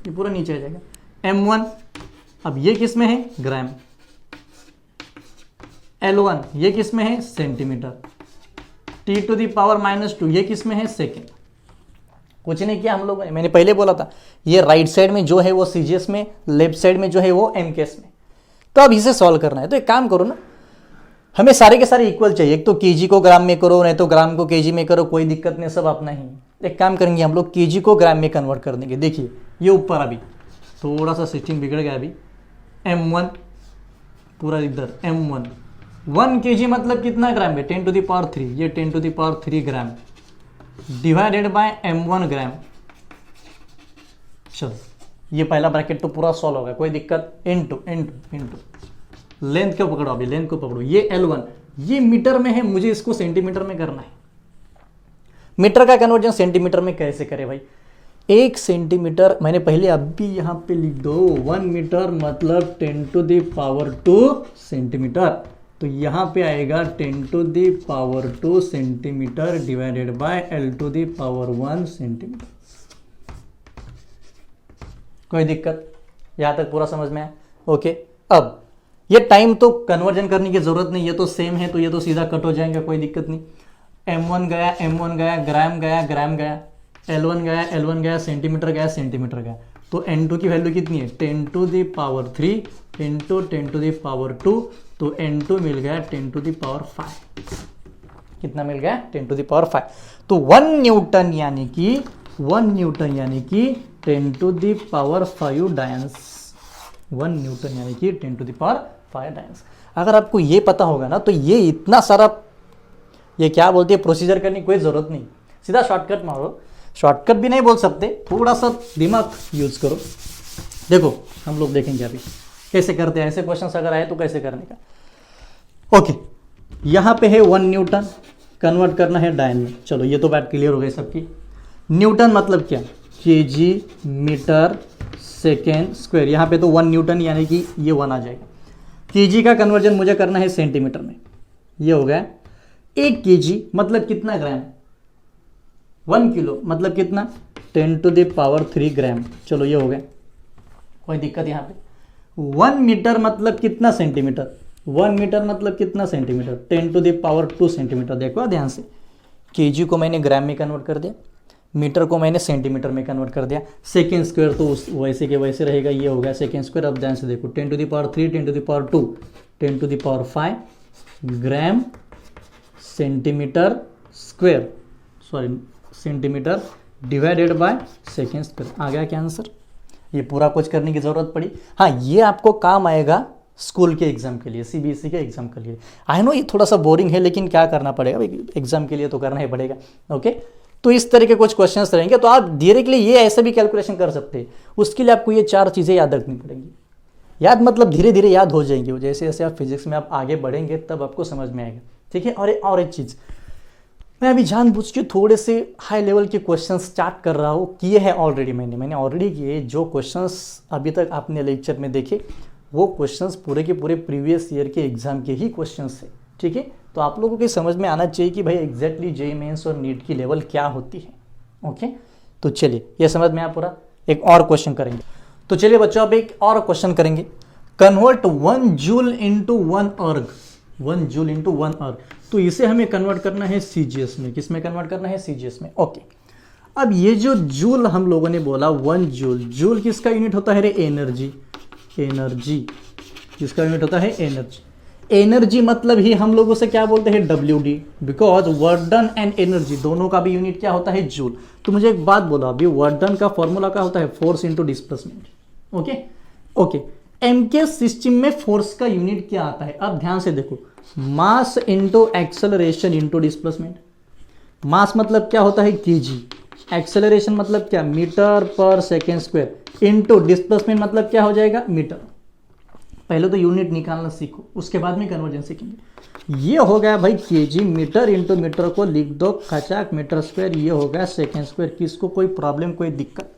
ये पूरा नीचे आ जाएगा। M1 अब ये किस में है? ग्राम। L1 ये किस में है? Centimetre. T to the power -2 ये किस में है? सेकेंड। कुछ नहीं किया हम लोगों ने, मैंने पहले बोला था ये राइट साइड में जो है वो सीजीएस में, लेफ्ट साइड में जो है वो एमकेएस में। तो अब इसे सॉल्व करना है, तो एक काम करो ना, हमें सारे के सारे इक्वल चाहिए। एक तो केजी को ग्राम में करो, नहीं तो ग्राम को केजी में करो, कोई दिक्कत नहीं, सब अपना ही। एक काम करेंगे हम लोग, केजी को ग्राम में कन्वर्ट कर देंगे। देखिए ये ऊपर अभी थोड़ा सा सिस्टम बिगड़ गया। अभी M1 पूरा इधर M1 1 kg मतलब कितना ग्राम है? 10 टू द पावर 3, ये 10 to the power 3 gram divided by M1 gram. चलो ये पहला ब्रैकेट तो पूरा सॉल्व होगा, कोई दिक्कत। इनटू लेंथ को पकड़ो, अभी लेंथ को पकड़ो। ये L1 ये मीटर में है, मुझे इसको सेंटीमीटर में करना है। मीटर का कन्वर्जन सेंटीमीटर में कैसे करें भाई? 1 सेंटीमीटर मैंने पहले अभी यहाँ पे लिख दो। 1 मीटर मतलब 10 टू द पावर 2 सेंटीमीटर। तो यहाँ पे आएगा 10 to the power 2 centimetre divided by L to the power 1 centimetre. कोई दिक्कत? यहाँ तक पूरा समझ में आया? ओके, अब ये टाइम तो कन्वर्जन करने की जरूरत नहीं, ये तो सेम है, तो ये तो सीधा कट हो जाएंगे, कोई दिक्कत नहीं। M1 गया, ग्राम गया, L1 गया, सेंटीमीटर गया। तो N2 की वैल्यू कितनी है? 10 to the power 3 into 10 to the power 2, तो N2 मिल गया 10 टू द पावर 5। कितना मिल गया? 10 टू द पावर 5। तो 1 न्यूटन यानी कि 10 टू द पावर 5 डायंस। 1 न्यूटन यानी कि 10 टू द पावर 5 डायंस। अगर आपको ये पता होगा ना, तो ये इतना सारा ये क्या बोलते हैं प्रोसीजर करने की कोई ज़रूरत नहीं, सीधा शॉर्टकट मारो। शॉर्टकट भी नहीं बोल सकते, थोड़ा सा दिमाग यूज करो। देखो हम लोग देखेंगे अभी कैसे करते हैं ऐसे क्वेश्चंस अगर आए तो कैसे करने का। ओके, यहाँ पे है 1 न्यूटन, कन्वर्ट करना है डायन में। चलो ये तो बात क्लियर हो गई सबकी। न्यूटन मतलब क्या? Kg metre second square. यहाँ पे तो 1 न्यूटन यानी कि ये 1 आ जाएगा। केजी का कन्वर्जन मुझे करना है सेंटीमीटर में। ये हो गया 1 केजी मतलब कितना ग्राम? 1 किलो मतलब कितना? 10 टू द पावर 3 ग्राम। चलो ये हो गया, कोई दिक्कत यहाँ पे। 1 मीटर मतलब कितना सेंटीमीटर? 1 मीटर मतलब कितना centimetre? 10 to the power 2 centimetre. देखो ध्यान से, केजी को मैंने ग्राम में कन्वर्ट कर दिया, मीटर को मैंने सेंटीमीटर में कन्वर्ट कर दिया। सेकेंड स्क्वायर तो वैसे के वैसे रहेगा, ये हो गया सेकेंड स्क्वायर। अब ध्यान से देखो, 10 to the power 3, 10 to the power 2, 10 to the power 5 gram centimetre square, sorry centimetre divided by second square. आ गया क्या आंसर? ये पूरा कुछ करने की जरूरत पड़ी? हाँ, ये आपको काम आएगा स्कूल के एग्जाम के लिए, सीबीएसई के एग्जाम के लिए। आई नो ये थोड़ा सा बोरिंग है, लेकिन क्या करना पड़ेगा, एग्जाम के लिए तो करना ही पड़ेगा। ओके, तो इस तरह के कुछ क्वेश्चंस रहेंगे, तो आप धीरे के लिए ये ऐसे भी कैलकुलेशन कर सकते हैं। उसके लिए आपको ये 4 चीज़ें याद रखनी पड़ेंगी। याद मतलब धीरे धीरे याद हो जाएंगी, जैसे जैसे आप फिजिक्स में आप आगे बढ़ेंगे तब आपको समझ में आएगा। ठीक है, और एक चीज़ मैं अभी जानबूझ के थोड़े से हाई लेवल के क्वेश्चंस स्टार्ट कर रहा हूँ, किए हैं ऑलरेडी मैंने ऑलरेडी किए। जो क्वेश्चंस अभी तक आपने लेक्चर में देखे वो क्वेश्चंस पूरे के पूरे प्रीवियस ईयर के एग्जाम के ही क्वेश्चंस है। ठीक है, तो आप लोगों के समझ में आना चाहिए कि भाई एग्जैक्टली जेईई मेंस और नीट की लेवल क्या होती है। ओके, तो चलिए ये समझ में आया पूरा। एक और क्वेश्चन करेंगे। तो चलिए बच्चों अब एक और क्वेश्चन करेंगे। कन्वर्ट 1 जूल इंटू 1 अर्ग, 1 जूल इंटू 1 अर्ग। तो इसे हमें कन्वर्ट करना है सीजीएस में। किस में कन्वर्ट करना है? सीजीएस में। ओके, अब ये जो जूल हम लोगों ने बोला 1 जूल, जूल किसका यूनिट होता है रे? एनर्जी। एनर्जी किसका यूनिट होता है? एनर्जी। एनर्जी मतलब ही हम लोग उसे क्या बोलते हैं? WD, because work done and energy दोनों का भी यूनिट क्या होता है? जूल। तो मुझे एक बात बोलो, अभी वर्क डन का फॉर्मूला क्या होता है? Force into displacement. Okay okay, MK system में फोर्स का यूनिट क्या आता है? अब ध्यान से देखो, mass into acceleration into displacement. Mass मतलब क्या होता है? केजी। एक्सेलरेशन मतलब क्या? मीटर पर सेकेंड स्क्वायर इंटू डिस्प्लेसमेंट मतलब क्या हो जाएगा? मीटर। पहले तो यूनिट निकालना सीखो, उसके बाद में कन्वर्जन सीखेंगे। ये हो गया भाई केजी, मीटर इंटू मीटर को लिख दो खचाक मीटर स्क्वायर, ये हो गया सेकेंड स्क्वायर। किसको कोई प्रॉब्लम, कोई दिक्कत?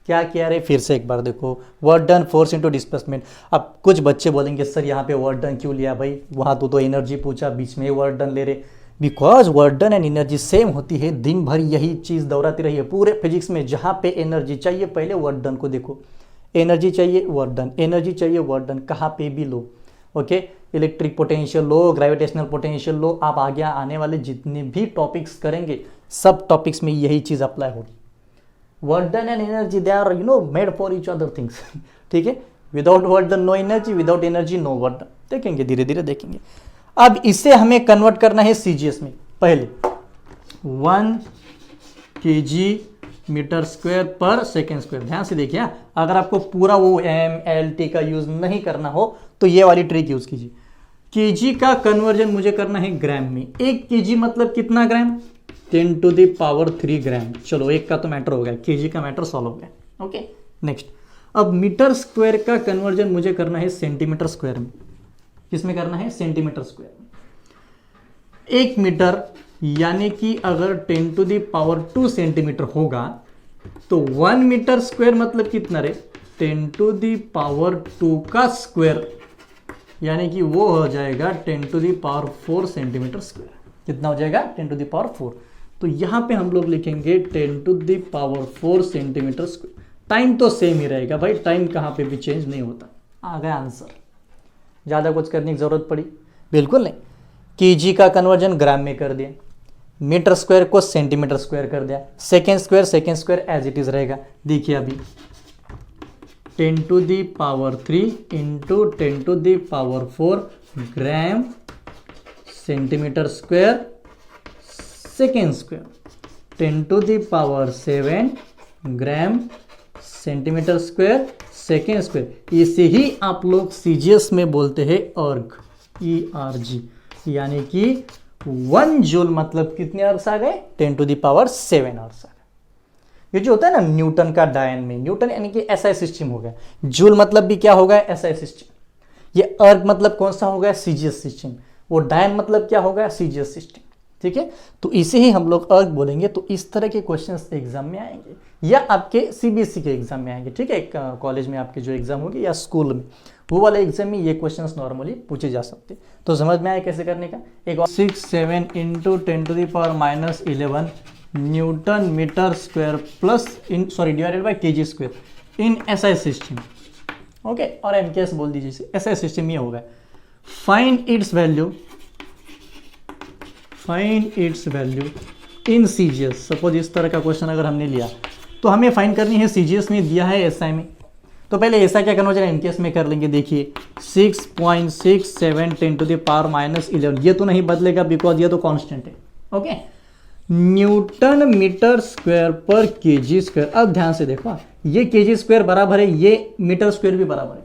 क्या किया रे? फिर से एक बार देखो, work done force into displacement. अब कुछ बच्चे बोलेंगे सर यहाँ पे वर्क डन क्यों लिया भाई, वहाँ तो एनर्जी पूछा, बीच में वर्क डन ले रहे। Because work done and energy same होती है, दिन भर यही चीज़ दोहराती रही है पूरे फिजिक्स में। जहाँ पे एनर्जी चाहिए पहले वर्क डन को देखो, एनर्जी चाहिए वर्क डन, एनर्जी चाहिए वर्क डन, कहाँ पे भी लो। ओके, इलेक्ट्रिक पोटेंशियल लो, ग्रेविटेशनल पोटेंशियल लो, आप आगे आने वाले जितने भी टॉपिक्स करेंगे सब टॉपिक्स में यही चीज़ अप्लाई होगी। Work done and energy they are made for each other things. ठीक है, without work done no energy, without energy no work done. देखेंगे, धीरे धीरे देखेंगे। अब इसे हमें कन्वर्ट करना है सीजीएस में। पहले 1 kg मीटर स्क्वायर पर सेकेंड स्क्वायर। ध्यान से देखिए, अगर आपको पूरा वो MLT का यूज नहीं करना हो तो ये वाली ट्रिक यूज कीजिए। केजी का कन्वर्जन मुझे करना है ग्राम में। 1 kg मतलब कितना ग्राम? 10⁻³ ग्राम। चलो, एक का तो मैटर हो गया, केजी का मैटर सॉल्व हो गया। Okay, next. अब मीटर स्क्वायर का कन्वर्जन मुझे करना है सेंटीमीटर स्क्वायर में। किसमें करना है? सेंटीमीटर स्क्वायर में। 1 मीटर यानी कि अगर 10⁻² सेंटीमीटर होगा तो 1 मीटर स्क्वायर मतलब कितना रे? 10⁻² का स्क्वायर, यानी कि वो हो जाएगा 10⁻4 सेंटीमीटर स्क्वायर। कितना हो जाएगा? 10⁻4। तो यहां पे हम लोग लिखेंगे 10⁻4 सेंटीमीटर स्क्वायर। टाइम तो सेम ही रहेगा भाई, टाइम कहां पे भी चेंज नहीं होता। आ गया आंसर। ज़्यादा कुछ करने की ज़रूरत पड़ी? बिल्कुल नहीं। केजी का कन्वर्जन ग्राम में कर दिया, मीटर स्क्वायर को सेंटीमीटर स्क्वायर कर दिया, second square as it is रहेगा। देखिए अभी 10⁻³ into 10⁻4 gram centimetre square second square, 10⁻7 gram centimetre square second square. इसे ही आप लोग सीजीएस में बोलते हैं अर्ग, ERG, यानी कि 1 जूल मतलब कितने अर्ग्स आ गए? 10⁻7 अर्ग्स आ गए। ये जो होता है ना न्यूटन का डायन में, न्यूटन यानी कि SI सिस्टम हो गया, जूल मतलब भी क्या हो गया? SI system. ये अर्ग मतलब कौन सा हो गया? CGS system. वो डायन मतलब क्या हो गया? CGS system. ठीक है, तो इसे ही हम लोग अर्ग बोलेंगे। तो इस तरह के क्वेश्चंस एग्जाम में आएंगे या आपके सीबीएसई के एग्जाम में आएंगे। ठीक है, कॉलेज में आपके जो एग्जाम होगी या स्कूल में, वो वाले एग्जाम में ये क्वेश्चंस नॉर्मली पूछे जा सकते। तो समझ में आया कैसे करने का? एक 6-7 into 10⁻11 newton metre square plus divided by kg square in SI system. Okay, और MKS बोल दीजिए, SI सिस्टम ये होगा। Find its value in CGS. Suppose इस तरह का क्वेश्चन अगर हमने लिया तो हमें फाइंड करनी है, सीजीएस में दिया है SI में, तो पहले ऐसा क्या कन्वर्जन MKS में कर लेंगे। देखिए 6.67 10⁻11, ये तो नहीं बदलेगा बिकॉज ये तो कांस्टेंट है। ओके, न्यूटन मीटर स्क्वायर पर केजी स्क्वायर। अब ध्यान से देखो, ये केजी स्क्वायर बराबर है, ये मीटर स्क्वायर भी बराबर है,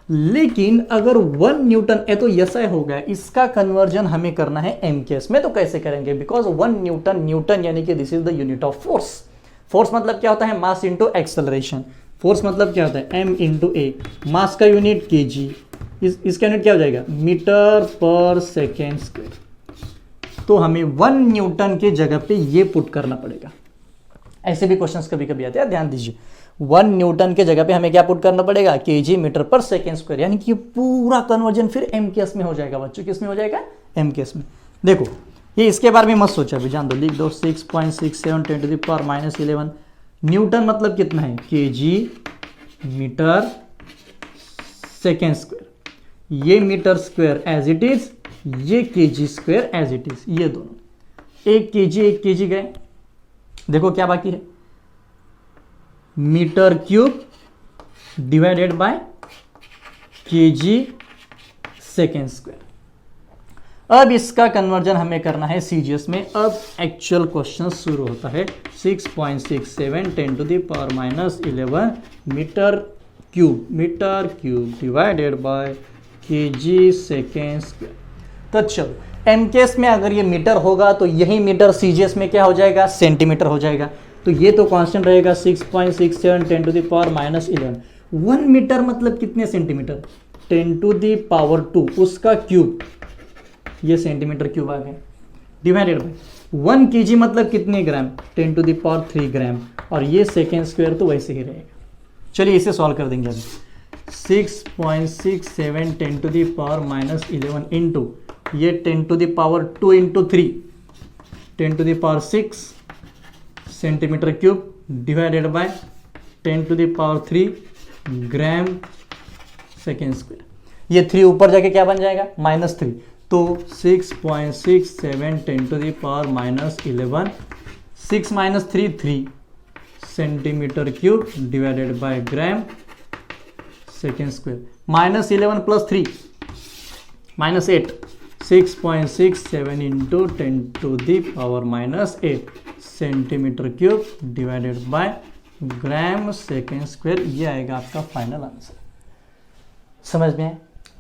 लेकिन अगर 1 न्यूटन है तो SI हो गया, इसका कन्वर्जन हमें करना है MKS में। तो कैसे करेंगे? बिकॉज 1 न्यूटन यानी कि this is the unit of force. Force मतलब क्या होता है? मास इंटू एक्सेलरेशन। फोर्स मतलब क्या होता है? M into A। मास का यूनिट केजी, इसका यूनिट क्या हो जाएगा? मीटर पर सेकेंड स्क्वायर। तो हमें 1 न्यूटन के जगह पे ये पुट करना पड़ेगा। ऐसे भी क्वेश्चंस कभी कभी आते हैं, ध्यान दीजिए। 1 न्यूटन के जगह पे हमें क्या पुट करना पड़ेगा? केजी मीटर पर सेकेंड स्क्वायर, यानी कि पूरा कन्वर्जन फिर MKS में हो जाएगा बच्चों। किस में हो जाएगा? MKS में। देखो ये इसके बारे में मत सोचा, अभी जान दो, लिख दो 6.67 10 to the power minus 11 newton मतलब कितना है, केजी मीटर सेकेंड स्क्वायर। ये metre square as it is, ये KG square as it is, ये दोनों एक केजी गए। देखो क्या बाकी है, metre cube divided by KG second square. अब इसका कन्वर्जन हमें करना है सीजीएस में। अब एक्चुअल क्वेश्चन शुरू होता है। 6.67 10 to the power minus 11 metre cube divided by KG second square. तो चलो एमकेएस में अगर ये मीटर होगा तो यही मीटर सीजीएस में क्या हो जाएगा, सेंटीमीटर हो जाएगा। तो ये तो कांस्टेंट रहेगा 6.67 10 to the power minus 11। 1 metre मतलब कितने सेंटीमीटर, 10 टू द पावर 2 उसका क्यूब, ये सेंटीमीटर क्यूब आ गया, डिवाइडेड बाय 1 केजी मतलब कितने ग्राम, 10 टू द पावर 3 ग्राम, और ये सेकेंड स्क्वायर तो वैसे ही रहेगा। चलिए इसे सॉल्व कर देंगे अभी। 6.67 10 to the power minus 11 into ये 10 to the power 2 into 3 10 to the power 6 centimetre cube divided by 10 to the power 3 gram second square. ये 3 ऊपर जाके क्या बन जाएगा, -3। तो 6.67 10 to the power minus 11, 6 - 3 3 centimetre cube divided by gram second square. -11 + 3 -8, 6.67 into 10 to the power -8 centimetre cube divided by gram second square. ये आएगा आपका फाइनल आंसर। समझ में आए?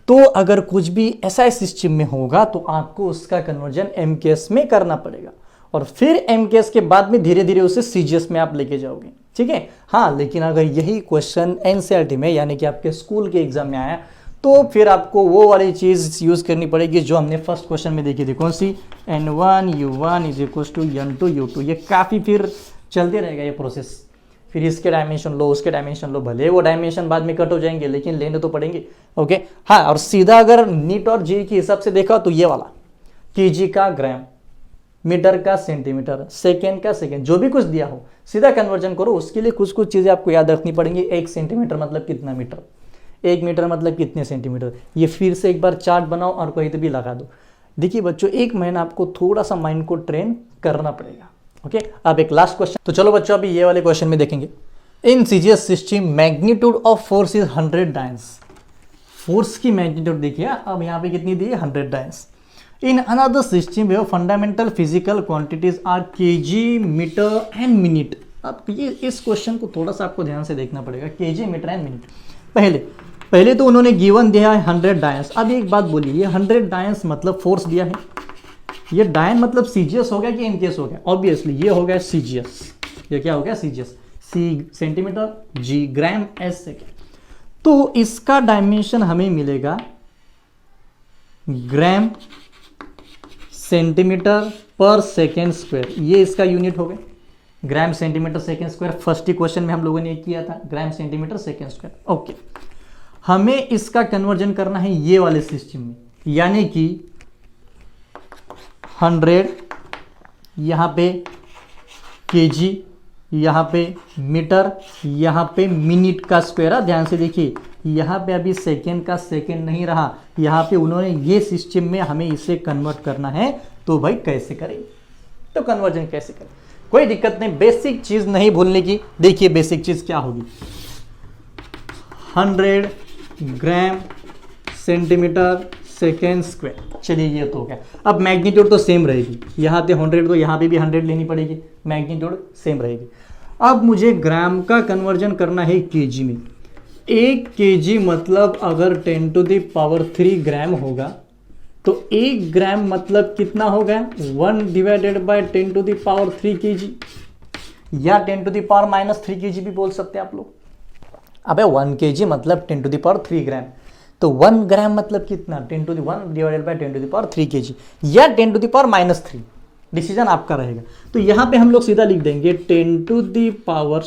तो अगर कुछ भी ऐसा सिस्टम में होगा तो आपको उसका कन्वर्जन एमकेएस में करना पड़ेगा, और फिर एमकेएस के बाद में धीरे धीरे उसे सीजीएस में आप लेके जाओगे, ठीक है। हाँ, लेकिन अगर यही क्वेश्चन एनसीईआरटी में यानी कि आपके स्कूल के एग्जाम में आया तो फिर आपको वो वाली चीज़ यूज़ करनी पड़ेगी जो हमने फर्स्ट क्वेश्चन में देखी थी। कौन सी, N1 U1 = N2 U2। ये काफ़ी फिर चलते रहेगा ये प्रोसेस, फिर इसके डायमेंशन लो, उसके डायमेंशन लो, भले वो डायमेंशन बाद में कट हो जाएंगे लेकिन लेने तो पड़ेंगे। ओके हाँ, और सीधा अगर नीट और जी के हिसाब से देखा तो ये वाला केजी का ग्राम, मीटर का सेंटीमीटर, सेकेंड का सेकेंड, जो भी कुछ दिया हो सीधा कन्वर्जन करो। उसके लिए कुछ कुछ चीज़ें आपको याद रखनी पड़ेंगी। 1 सेंटीमीटर मतलब कितना मीटर, 1 मीटर मतलब कितने सेंटीमीटर। ये फिर से एक बार चार्ट बनाओ और कहीं तो भी लगा दो। देखिए बच्चों, 1 महीना आपको थोड़ा सा माइंड को ट्रेन करना पड़ेगा। ओके अब एक लास्ट क्वेश्चन। तो चलो बच्चों अभी ये वाले क्वेश्चन में देखेंगे। In CGS system magnitude of force is 100 dynes. Force की मैग्नीट्यूड देखिए, अब यहाँ पे कितनी दी है, 100 डायंस। इन अनदर सिस्टम वे fundamental physical quantities are KG metre and minute. अब ये इस क्वेश्चन को थोड़ा सा आपको ध्यान से देखना पड़ेगा, केजी मीटर एंड मिनट। पहले तो उन्होंने गिवन दिया है 100 डायंस। अब एक बात बोलिए, ये 100 डायंस मतलब फोर्स दिया है, ये डायन मतलब सीजीएस हो गया कि एमकेएस हो गया? ऑब्वियसली ये हो गया सीजीएस। ये क्या हो गया, CGS. C centimetre, G gram, S second. तो इसका डायमेंशन हमें मिलेगा gram centimetre per second square. ये इसका यूनिट हो गया, gram centimetre second square. First ही क्वेश्चन में हम लोगों ने किया था, gram centimetre second square. Okay, हमें इसका कन्वर्जन करना है ये वाले सिस्टम में, यानी कि 100 यहाँ पे केजी, यहाँ पे मीटर, यहाँ पे मिनट का स्क्वायर। ध्यान से देखिए, यहाँ पे अभी सेकेंड का सेकेंड नहीं रहा, यहाँ पे उन्होंने ये सिस्टम में हमें इसे कन्वर्ट करना है। तो भाई कैसे करें, तो कन्वर्जन कैसे करें, कोई दिक्कत नहीं, बेसिक चीज़ नहीं भूलने की। देखिए बेसिक चीज़ क्या होगी, 100 ग्राम सेंटीमीटर सेकेंड स्क्वायर। चलिए ये तो हो गया। अब मैग्नीट्यूड तो सेम रहेगी, यहाँ पे 100 तो यहाँ पे भी 100 लेनी पड़ेगी, मैग्नीट्यूड सेम रहेगी। अब मुझे ग्राम का कन्वर्जन करना है केजी में। 1 केजी मतलब अगर 10 टू द पावर 3 ग्राम होगा तो 1 ग्राम मतलब कितना होगा, 1 divided by 10 to the power 3 kg, या 10 टू द पावर -3 केजी भी बोल सकते हैं आप लोग। अबे 1 केजी मतलब 10 टू द पावर 3 ग्राम, तो 1 ग्राम मतलब कितना, 10 to the 1 divided by 10 to the power 3 kg, या 10 टू द पावर -3। डिसीजन आपका रहेगा। तो यहाँ पे हम लोग सीधा लिख देंगे 10 to the power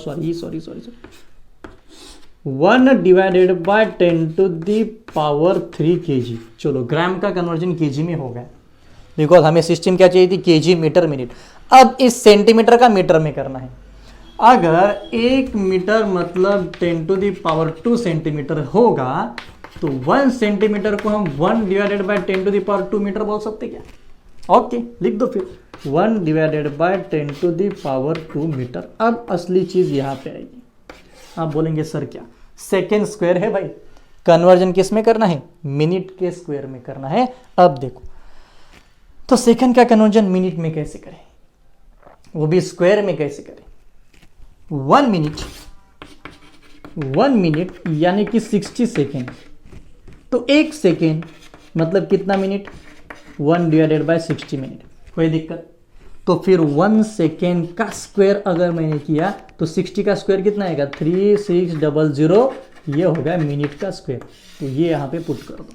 1 divided by 10 to the power 3 kg. चलो ग्राम का कन्वर्जन केजी में हो गया। बिकॉज हमें सिस्टम क्या चाहिए थी, केजी मीटर मिनट। अब इस सेंटीमीटर का मीटर में करना है। अगर 1 मीटर मतलब 10⁻²⁴ सेंटीमीटर होगा तो 1 सेंटीमीटर को हम 1/10⁻²⁴ मीटर बोल सकते क्या? ओके, लिख दो फिर 1/10⁻² मीटर। अब असली चीज यहां पे आएगी। आप बोलेंगे सर क्या सेकेंड स्क्वायर है भाई, कन्वर्जन किस में करना है, मिनट के स्क्वायर में करना है। अब देखो तो सेकंड का कन्वर्जन मिनट में कैसे करें, वो भी स्क्वायर में कैसे करें। 1 मिनट यानी कि 60 सेकेंड, तो 1 सेकेंड मतलब कितना मिनट, 1/60 मिनट। कोई दिक्कत? तो फिर 1 सेकेंड का स्क्वायर अगर मैंने किया तो 60 का स्क्वायर कितना आएगा, 3600, ये हो गया मिनट का स्क्वायर। तो ये यहाँ पे पुट कर दो।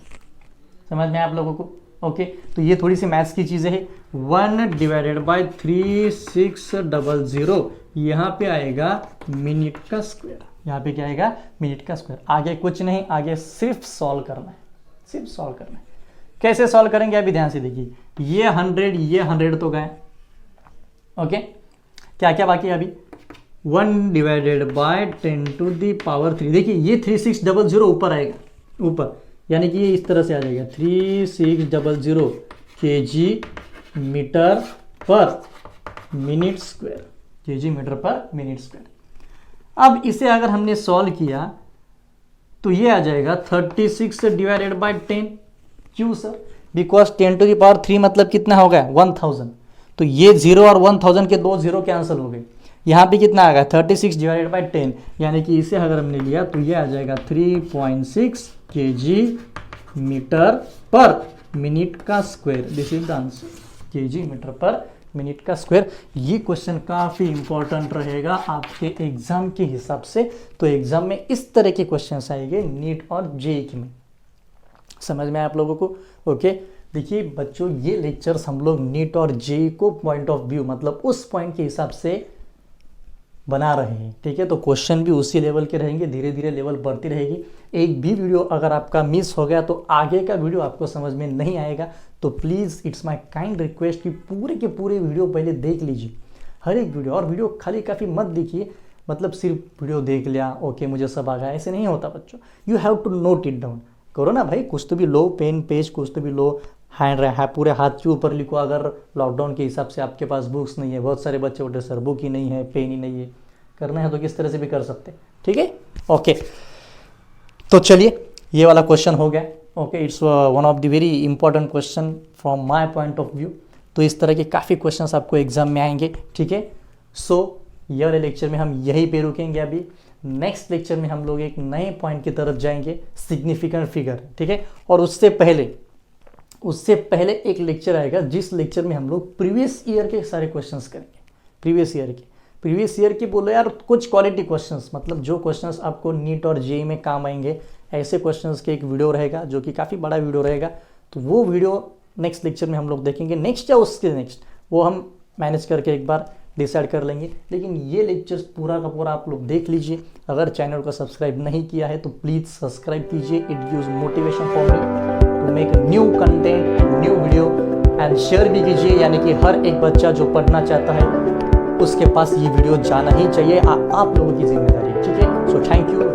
समझ में आप लोगों को? ओके, तो ये थोड़ी सी मैथ्स की चीज़ें है। 1/3600 यहाँ पे आएगा मिनट का स्क्वायर। यहाँ पे क्या आएगा, मिनट का स्क्वायर। आगे कुछ नहीं, आगे सिर्फ सॉल्व करना है, सिर्फ सॉल्व करना है। कैसे सॉल्व करेंगे अभी ध्यान से देखिए। ये 100 तो गए। ओके, क्या क्या बाकी है अभी, 1/10⁻³ देखिए ये 3600 ऊपर आएगा, ऊपर, यानी कि ये इस तरह से आ जाएगा 3600 kg metre per minute square, kg metre per minute square. अब इसे अगर हमने सॉल्व किया तो ये आ जाएगा 36/10। क्यों सर? बिकॉज 10⁻³ मतलब कितना हो गया, 1000। तो ये 0 और 1000 के 2 0 कैंसिल हो गए। यहाँ पे कितना आ गया, 36/10, यानी कि इसे अगर हमने लिया तो ये आ जाएगा 3.6 केजी मीटर पर मिनट का square. This is the answer, kg metre per minute का स्क्वायर। ये क्वेश्चन काफ़ी इंपॉर्टेंट रहेगा आपके एग्जाम के हिसाब से। तो एग्जाम में इस तरह के क्वेश्चंस आएंगे नीट और जेईई में। समझ में आप लोगों को? ओके, देखिए बच्चों, ये लेक्चर्स हम लोग नीट और जेईई को पॉइंट ऑफ व्यू मतलब उस पॉइंट के हिसाब से बना रहे हैं, ठीक है। तो क्वेश्चन भी उसी लेवल के रहेंगे, धीरे धीरे लेवल बढ़ती रहेगी। एक भी वीडियो अगर आपका मिस हो गया तो आगे का वीडियो आपको समझ में नहीं आएगा। तो please it's my kind request कि पूरे के पूरे वीडियो पहले देख लीजिए, हर एक वीडियो। और वीडियो खाली काफ़ी मत देखिए, मतलब सिर्फ वीडियो देख लिया ओके मुझे सब आ गया, ऐसे नहीं होता बच्चों। You have to note it down. करो ना भाई, कुछ तो भी लो, पेन पेज कुछ तो भी लो, हैंड है पूरे हाथ के ऊपर लिखो। अगर लॉकडाउन के हिसाब से आपके पास बुक्स नहीं है, बहुत सारे बच्चे बोलते सर बुक ही नहीं है, पेन ही नहीं है, करना है तो किस तरह से भी कर सकते, ठीक है। ओके, तो चलिए ये वाला क्वेश्चन हो गया। Okay, it's one of the very important question from my point of view. तो इस तरह के काफ़ी क्वेश्चंस आपको एग्जाम में आएंगे, ठीक है। सो ये वाले लेक्चर में हम यहीं पे रुकेंगे। अभी नेक्स्ट लेक्चर में हम लोग एक नए पॉइंट की तरफ जाएंगे, सिग्निफिकेंट फिगर, ठीक है। और उससे पहले एक लेक्चर आएगा जिस लेक्चर में हम लोग प्रीवियस ईयर के सारे क्वेश्चंस करेंगे। प्रीवियस ईयर की बोलो यार, कुछ क्वालिटी क्वेश्चंस, मतलब जो क्वेश्चंस आपको नीट और जेईई में काम आएंगे, ऐसे क्वेश्चंस के एक वीडियो रहेगा जो कि काफ़ी बड़ा वीडियो रहेगा। तो वो वीडियो नेक्स्ट लेक्चर में हम लोग देखेंगे। नेक्स्ट या उसके नेक्स्ट वो हम मैनेज करके एक बार डिसाइड कर लेंगे। लेकिन ये लेक्चर्स पूरा का पूरा आप लोग देख लीजिए। अगर चैनल को सब्सक्राइब नहीं किया है तो प्लीज़ सब्सक्राइब कीजिए। It gives motivation for me to make new content, new video and share भी कीजिए, यानी कि हर एक बच्चा जो पढ़ना चाहता है उसके पास ये वीडियो जाना ही चाहिए। आप लोगों की जिम्मेदारी, ठीक है। So thank you.